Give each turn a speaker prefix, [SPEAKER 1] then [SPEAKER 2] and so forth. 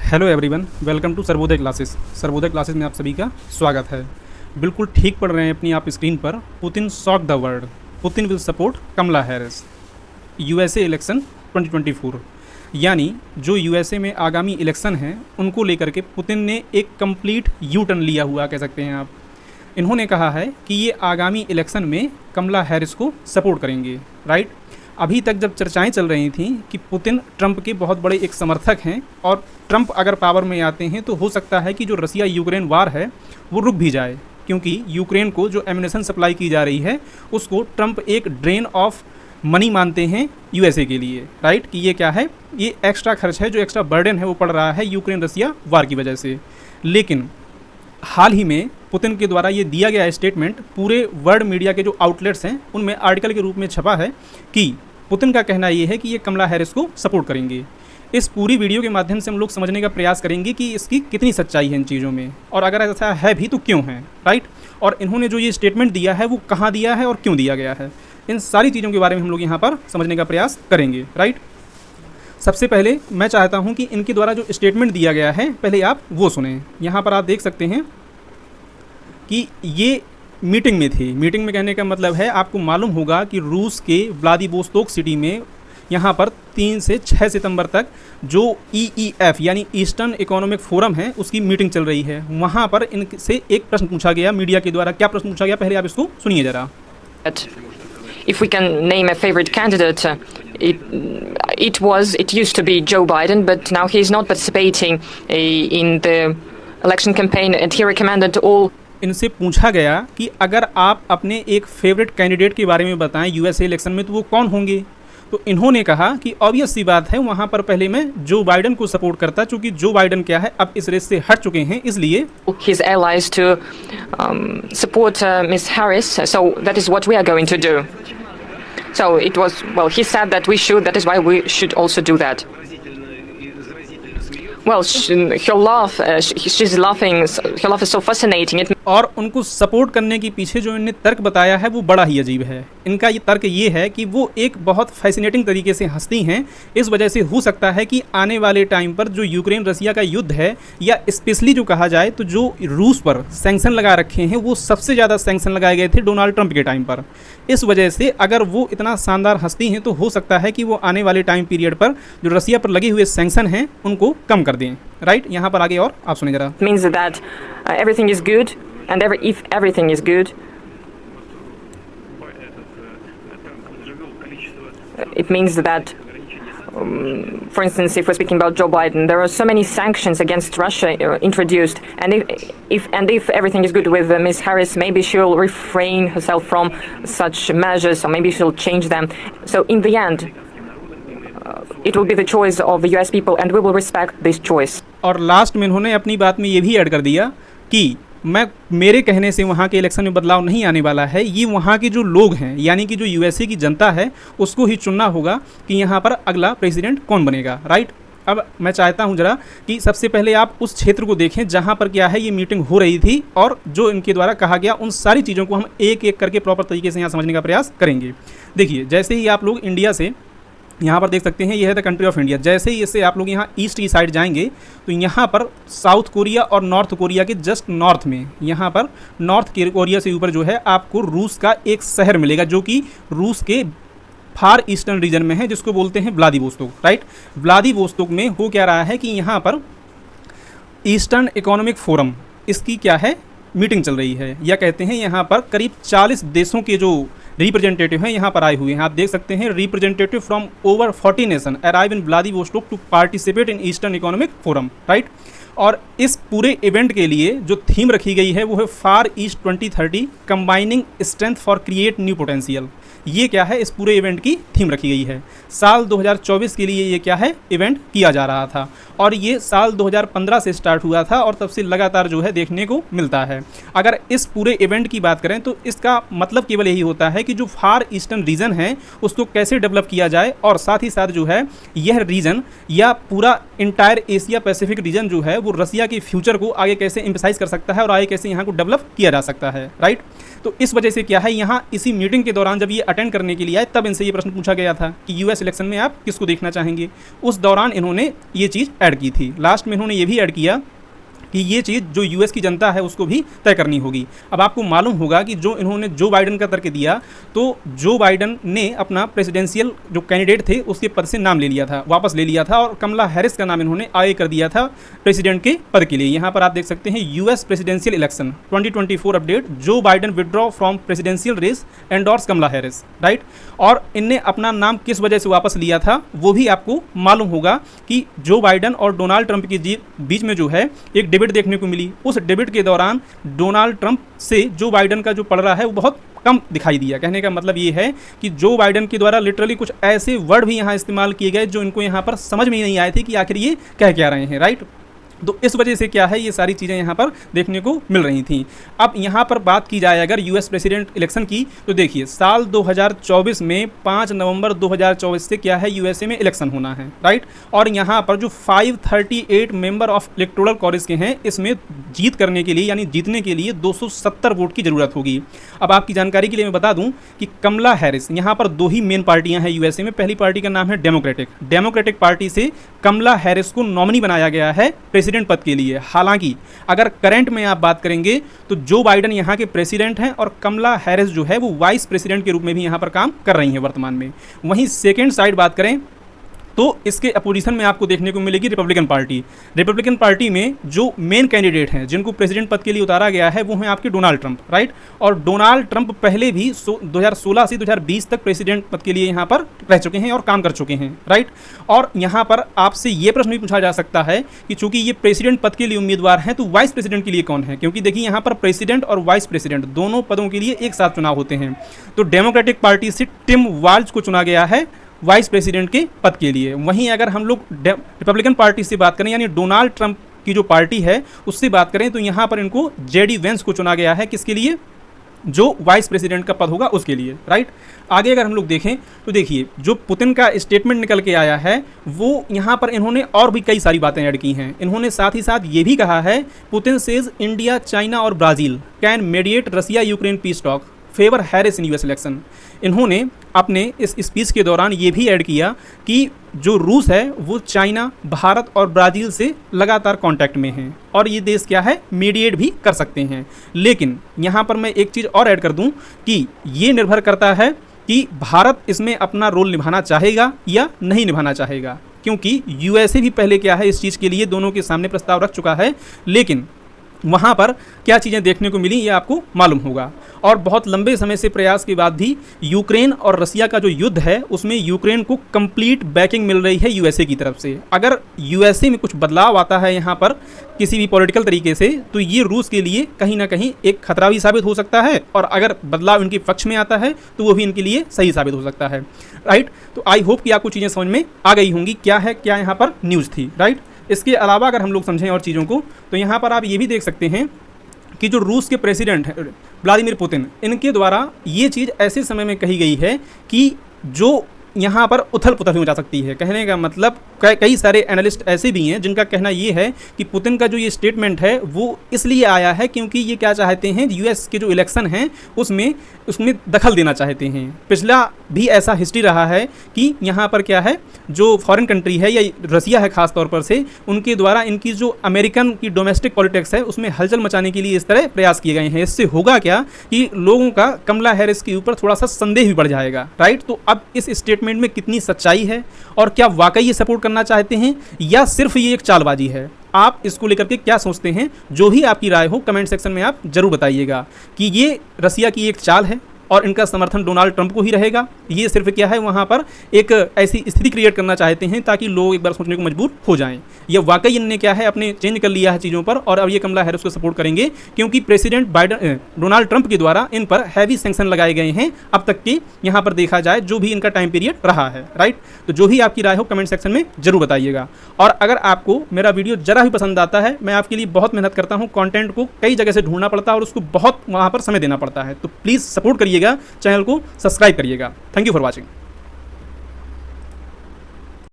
[SPEAKER 1] Hello everyone, welcome to Sarvodaya classes. Sarvodaya classes में आप सभी का स्वागत है। बिल्कुल ठीक पढ़ रहे हैं अपनी आप स्क्रीन पर। Putin shock the world, Putin will support Kamala Harris. USA election 2024, यानी जो यूएसए में आगामी इलेक्शन हैं उनको लेकर के पुतिन ने एक कंप्लीट यू टर्न लिया हुआ कह सकते हैं आप। इन्होंने कहा है कि ये आगामी इलेक्शन में कमला हैरिस को सपोर्ट करेंगे, राइट। अभी तक जब चर्चाएं चल रही थी कि पुतिन ट्रंप के बहुत बड़े एक समर्थक हैं और ट्रंप अगर पावर में आते हैं तो हो सकता है कि जो रसिया यूक्रेन वार है वो रुक भी जाए, क्योंकि यूक्रेन को जो एम्यूनेशन सप्लाई की जा रही है उसको ट्रंप एक ड्रेन ऑफ मनी मानते हैं यूएसए के लिए, राइट। कि ये क्या है, ये एक्स्ट्रा खर्च है, जो एक्स्ट्रा बर्डन है वो पड़ रहा है यूक्रेन रसिया वार की वजह से। लेकिन हाल ही में पुतिन के द्वारा ये दिया गया स्टेटमेंट पूरे वर्ल्ड मीडिया के जो आउटलेट्स हैं उनमें आर्टिकल के रूप में छपा है कि पुतिन का कहना ये है कि ये कमला हैरिस को सपोर्ट करेंगे। इस पूरी वीडियो के माध्यम से हम लोग समझने का प्रयास करेंगे कि इसकी कितनी सच्चाई है इन चीज़ों में, और अगर ऐसा है भी तो क्यों है, राइट। और इन्होंने जो ये स्टेटमेंट दिया है वो कहाँ दिया है और क्यों दिया गया है, इन सारी चीज़ों के बारे में हम लोग यहाँ पर समझने का प्रयास करेंगे, राइट। सबसे पहले मैं चाहता हूँ कि इनके द्वारा जो स्टेटमेंट दिया गया है पहले आप वो सुने। यहाँ पर आप देख सकते हैं कि ये मीटिंग में थी। मीटिंग में कहने का मतलब है, आपको मालूम होगा कि रूस के व्लादिवोस्तोक सिटी में यहाँ पर 3 से 6 सितंबर तक जो EEF यानी ईस्टर्न इकोनॉमिक फोरम है उसकी मीटिंग चल रही है। वहाँ पर इनसे एक प्रश्न पूछा गया मीडिया के द्वारा। क्या प्रश्न पूछा गया, पहले आप इसको सुनिए ज़रा।
[SPEAKER 2] If we can name a favorite candidate, it used to be Joe Biden, but now he is not participating in the election campaign, and he recommended all.
[SPEAKER 1] इनसे पूछा गया कि अगर आप अपने एक फेवरेट कैंडिडेट के बारे में बताएं यूएसए इलेक्शन में तो वो कौन होंगे। तो इन्होंने कहा कि ऑब्वियस सी बात है, वहाँ पर पहले मैं जो बाइडन को सपोर्ट करता, चूँकि जो बाइडन क्या है अब इस रेस से हट चुके हैं, इसलिए
[SPEAKER 2] his allies to support Ms. Harris. So that is what we are going to do. So it was, well, he said that we should. That is why we should also do that. Well, her laugh, she's laughing. Her laugh is so fascinating.
[SPEAKER 1] और उनको support करने के पीछे जो इन्होंने तर्क बताया है वो बड़ा ही अजीब है। इनका ये तर्क ये है कि वो एक बहुत फैसिनेटिंग तरीके से हंसती हैं। इस वजह से हो सकता है कि आने वाले टाइम पर जो यूक्रेन रसिया का युद्ध है, या स्पेशली जो कहा जाए तो जो रूस पर सैंक्शन लगा रखे हैं, वो सबसे ज़्यादा सैंक्शन लगाए गए थे डोनाल्ड ट्रंप के टाइम पर। इस वजह से अगर वो इतना शानदार हंसती हैं तो हो सकता है कि वो आने वाले टाइम पीरियड पर जो रसिया पर लगे हुए सैंक्शन हैं उनको कम कर दें, राइट। यहाँ पर आगे और आप सुनिए जरा।
[SPEAKER 2] Means that everything is good, and if everything is good, it means that, for instance, if we're speaking about Joe Biden, there are so many sanctions against Russia introduced, and if everything is good with Ms. Harris, maybe she'll refrain herself from such measures, or maybe she'll change them. So in the end, it will be the choice of the US people, and we will respect this choice.
[SPEAKER 1] और last में इन्होंने अपनी बात में ये भी add कर दिया कि मेरे कहने से वहाँ के इलेक्शन में बदलाव नहीं आने वाला है, ये वहाँ के जो लोग हैं यानी कि जो यूएसए की जनता है उसको ही चुनना होगा कि यहाँ पर अगला प्रेसिडेंट कौन बनेगा, राइट। अब मैं चाहता हूँ जरा कि सबसे पहले आप उस क्षेत्र को देखें जहाँ पर क्या है ये मीटिंग हो रही थी, और जो इनके द्वारा कहा गया उन सारी चीज़ों को हम एक एक करके प्रॉपर तरीके से यहाँ समझने का प्रयास करेंगे। देखिए, जैसे ही आप लोग इंडिया से यहाँ पर देख सकते हैं, ये है द कंट्री ऑफ इंडिया। जैसे ही इससे आप लोग यहाँ ईस्ट की साइड जाएंगे तो यहाँ पर साउथ कोरिया और नॉर्थ कोरिया के जस्ट नॉर्थ में, यहाँ पर नॉर्थ कोरिया से ऊपर जो है आपको रूस का एक शहर मिलेगा जो कि रूस के फार ईस्टर्न रीजन में है, जिसको बोलते हैं व्लादिवोस्तोक, राइट। व्लादिवोस्तोक में हो क्या रहा है कि यहाँ पर ईस्टर्न इकोनॉमिक फोरम, इसकी क्या है मीटिंग चल रही है, या कहते हैं यहाँ पर करीब 40 देशों के जो रिप्रेजेंटेटिव हैं यहाँ पर आए हुए हैं। आप देख सकते हैं, representative from over 40 nation arrive in Vladivostok to participate in eastern economic forum, right. और इस पूरे इवेंट के लिए जो थीम रखी गई है वो है far east 2030 combining strength for create new potential. ये क्या है, इस पूरे इवेंट की थीम रखी गई है। साल 2024 के लिए ये क्या है, इवेंट किया जा रहा था, और ये साल 2015 से स्टार्ट हुआ था और तब से लगातार जो है देखने को मिलता है। अगर इस पूरे इवेंट की बात करें तो इसका मतलब केवल यही होता है कि जो फार ईस्टर्न रीजन है उसको कैसे डेवलप किया जाए, और साथ ही साथ जो है यह रीजन या पूरा इंटायर एशिया पैसिफिक रीजन जो है वो रसिया के फ्यूचर को आगे कैसे एम्फसाइज कर सकता है और आगे कैसे यहाँ को डेवलप किया जा सकता है, राइट। तो इस वजह से क्या है, यहाँ इसी मीटिंग के दौरान जब ये अटेंड करने के लिए आए तब इनसे ये प्रश्न पूछा गया था कि यूएस इलेक्शन में आप किसको देखना चाहेंगे। उस दौरान इन्होंने ये चीज़ ऐड की थी। लास्ट में इन्होंने ये भी ऐड किया कि ये चीज़ जो यूएस की जनता है उसको भी तय करनी होगी। अब आपको मालूम होगा कि जो इन्होंने जो बाइडन का तर्क दिया, तो जो बाइडन ने अपना प्रेसिडेंशियल जो कैंडिडेट थे उसके पद से नाम ले लिया था, वापस ले लिया था, और कमला हैरिस का नाम इन्होंने आगे कर दिया था प्रेसिडेंट के पद के लिए। यहाँ पर आप देख सकते हैं US presidential election 2024 update, Joe Biden withdraw from presidential race endorse Kamala Harris, right. और इनने अपना नाम किस वजह से वापस लिया था वो भी आपको मालूम होगा कि जो बाइडन और डोनाल्ड ट्रंप के बीच में जो है एक डिबेट देखने को मिली। उस डिबेट के दौरान डोनाल्ड ट्रंप से जो बाइडन का जो पड़ रहा है वो बहुत कम दिखाई दिया। कहने का मतलब ये है कि जो बाइडन के द्वारा लिटरली कुछ ऐसे वर्ड भी यहाँ इस्तेमाल किए गए जो इनको यहाँ पर समझ में ही नहीं आए थे कि आखिर ये कह क्या रहे हैं, राइट। तो इस वजह से क्या है, ये सारी चीज़ें यहाँ पर देखने को मिल रही थी। अब यहाँ पर बात की जाए अगर यूएस प्रेसिडेंट इलेक्शन की, तो देखिए साल 2024 में 5 नवंबर 2024 से क्या है यूएसए में इलेक्शन होना है, राइट। और यहाँ पर जो 538 मेंबर ऑफ इलेक्टोरल कॉलेज के हैं, इसमें जीत करने के लिए यानी जीतने के लिए 270 वोट की ज़रूरत होगी। अब आपकी जानकारी के लिए मैं बता दूं कि कमला हैरिस, यहाँ पर दो ही मेन पार्टियां हैं यूएसए में। पहली पार्टी का नाम है डेमोक्रेटिक पार्टी से कमला हैरिस को नॉमिनी बनाया गया है प्रेसिडेंट पद के लिए। हालांकि अगर करंट में आप बात करेंगे तो जो बाइडन यहाँ के प्रेसिडेंट हैं और कमला हैरिस जो है वो वाइस प्रेसिडेंट के रूप में भी यहाँ पर काम कर रही हैं वर्तमान में। वहीं सेकेंड साइड बात करें तो इसके अपोजिशन में आपको देखने को मिलेगी रिपब्लिकन पार्टी में जो मेन कैंडिडेट हैं जिनको प्रेसिडेंट पद के लिए उतारा गया है वो हैं आपके डोनाल्ड ट्रंप, राइट। और डोनाल्ड ट्रंप पहले भी 2016 से 2020 तक प्रेसिडेंट पद के लिए यहाँ पर रह चुके हैं और काम कर चुके हैं, राइट। और यहाँ पर आपसे ये प्रश्न भी पूछा जा सकता है कि चूंकि ये प्रेसिडेंट पद के लिए उम्मीदवार हैं तो वाइस प्रेसिडेंट के लिए कौन है, क्योंकि देखिए यहाँ पर प्रेसिडेंट और वाइस प्रेसिडेंट दोनों पदों के लिए एक साथ चुनाव होते हैं। तो डेमोक्रेटिक पार्टी से टिम वाल्ज को चुना गया है वाइस प्रेसिडेंट के पद के लिए। वहीं अगर हम लोग रिपब्लिकन पार्टी से बात करें यानी डोनाल्ड ट्रंप की जो पार्टी है उससे बात करें तो यहाँ पर इनको जेडी वेंस को चुना गया है, किसके लिए, जो वाइस प्रेसिडेंट का पद होगा उसके लिए, राइट। आगे अगर हम लोग देखें तो देखिए जो पुतिन का स्टेटमेंट निकल के आया है वो यहाँ पर इन्होंने और भी कई सारी बातें ऐड की हैं। इन्होंने साथ ही साथ ये भी कहा है, पुतिन सेज इंडिया, चाइना और Brazil can mediate Russia Ukraine peace talk, favour Harris in US election. इन्होंने अपने इस स्पीच के दौरान ये भी ऐड किया कि जो रूस है वो चाइना, भारत और ब्राज़ील से लगातार कांटेक्ट में हैं और ये देश क्या है मीडिएट भी कर सकते हैं। लेकिन यहाँ पर मैं एक चीज़ और ऐड कर दूँ कि ये निर्भर करता है कि भारत इसमें अपना रोल निभाना चाहेगा या नहीं निभाना चाहेगा, क्योंकि यूएसए भी पहले क्या है इस चीज़ के लिए दोनों के सामने प्रस्ताव रख चुका है, लेकिन वहाँ पर क्या चीज़ें देखने को मिली ये आपको मालूम होगा। और बहुत लंबे समय से प्रयास के बाद भी यूक्रेन और रसिया का जो युद्ध है उसमें यूक्रेन को कंप्लीट बैकिंग मिल रही है यूएसए की तरफ से। अगर यूएसए में कुछ बदलाव आता है यहाँ पर किसी भी पॉलिटिकल तरीके से तो ये रूस के लिए कहीं ना कहीं एक खतरा भी साबित हो सकता है, और अगर बदलाव इनके पक्ष में आता है तो वो भी इनके लिए सही साबित हो सकता है, राइट। तो आई होप कि आपको चीज़ें समझ में आ गई होंगी क्या है क्या यहाँ पर न्यूज़ थी, राइट। इसके अलावा अगर हम लोग समझें और चीज़ों को तो यहाँ पर आप ये भी देख सकते हैं कि जो रूस के प्रेसिडेंट हैं व्लादिमीर पुतिन, इनके द्वारा ये चीज़ ऐसे समय में कही गई है कि जो यहाँ पर उथल पुथल हो जा सकती है। कहने का मतलब कई सारे एनालिस्ट ऐसे भी हैं जिनका कहना ये है कि पुतिन का जो ये स्टेटमेंट है वो इसलिए आया है क्योंकि ये क्या चाहते हैं, यूएस के जो इलेक्शन हैं उसमें दखल देना चाहते हैं। पिछला भी ऐसा हिस्ट्री रहा है कि यहाँ पर क्या है जो फॉरेन कंट्री है या रसिया है ख़ास तौर पर से, उनके द्वारा इनकी जो अमेरिकन की डोमेस्टिक पॉलिटिक्स है उसमें हलचल मचाने के लिए इस तरह प्रयास किए गए हैं। इससे होगा क्या कि लोगों का कमला हैरिस के ऊपर थोड़ा सा संदेह भी बढ़ जाएगा, राइट। तो अब इस स्टेटमेंट में कितनी सच्चाई है और क्या वाकई ये सपोर्ट करना चाहते हैं या सिर्फ ये एक चालबाजी है, आप इसको लेकर के क्या सोचते हैं, जो भी आपकी राय हो कमेंट सेक्शन में आप जरूर बताइएगा कि ये रसिया की एक चाल है और इनका समर्थन डोनाल्ड ट्रंप को ही रहेगा, ये सिर्फ क्या है वहाँ पर एक ऐसी स्थिति क्रिएट करना चाहते हैं ताकि लोग एक बार सोचने को मजबूर हो जाएं, या वाकई इनने क्या है अपने चेंज कर लिया है चीज़ों पर और अब ये कमला हैरिस को सपोर्ट करेंगे क्योंकि प्रेसिडेंट डोनाल्ड ट्रंप के द्वारा इन पर हैवी सैंक्शन लगाए गए हैं अब तक के यहाँ पर देखा जाए जो भी इनका टाइम पीरियड रहा है, राइट। तो जो भी आपकी राय हो कमेंट सेक्शन में जरूर बताइएगा। और अगर आपको मेरा वीडियो जरा भी पसंद आता है, मैं आपके लिए बहुत मेहनत करता हूँ, कंटेंट को कई जगह से ढूंढना पड़ता है और उसको बहुत वहाँ पर समय देना पड़ता है, तो प्लीज़ सपोर्ट करिएगा, चैनल को सब्सक्राइब करिएगा। Thank you for watching.